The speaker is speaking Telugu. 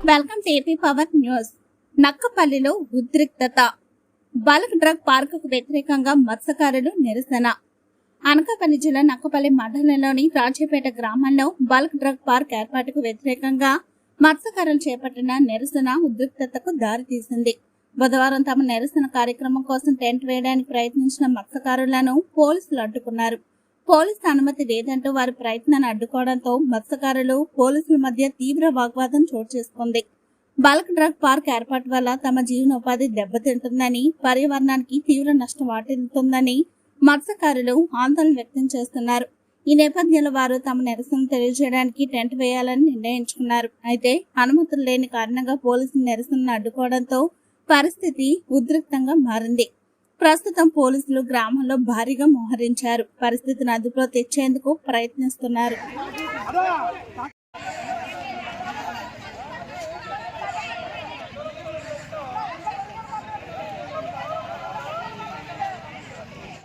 Welcome to AP power news. నక్కపల్లిలో ఉద్రిక్తత. బల్క్ డ్రగ్ పార్కుకు వ్యతిరేకంగా మత్స్యకారులు నిరసన. అనకాపల్లి జిల్లా నక్కపల్లి మండలంలోని రాజపేట గ్రామంలో బల్క్ డ్రగ్ పార్క్ ఏర్పాటుకు వ్యతిరేకంగా మత్స్యకారులు చేపట్టిన నిరసన ఉద్రిక్తతకు దారితీసింది. బుధవారం తమ నిరసన కార్యక్రమం కోసం టెంట్ వేయడానికి ప్రయత్నించిన మత్స్యకారులను పోలీసులు అడ్డుకున్నారు. పోలీసు అనుమతి లేదంటూ వారి ప్రయత్నాన్ని అడ్డుకోవడంతో మత్స్యకారులు పోలీసుల మధ్య తీవ్ర వాగ్వాదం చోటు చేసుకుంది. బల్క్ డ్రగ్ పార్క్ ఏర్పాటు వల్ల తమ జీవనోపాధి దెబ్బతింటుందని, పర్యావరణానికి తీవ్ర నష్టం వాటిల్లుతుందని మత్స్యకారులు ఆందోళన వ్యక్తం చేస్తున్నారు. ఈ నేపథ్యంలో వారు తమ నిరసన తెలియజేయడానికి టెంట్ వేయాలని నిర్ణయించుకున్నారు. అయితే అనుమతులు లేని కారణంగా పోలీసులు నిరసనను అడ్డుకోవడంతో పరిస్థితి ఉద్రిక్తంగా మారింది. ప్రస్తుతం పోలీసులు గ్రామంలో భారీగా మోహరించారు. పరిస్థితిని అదుపులో తెచ్చేందుకు ప్రయత్నిస్తున్నారు.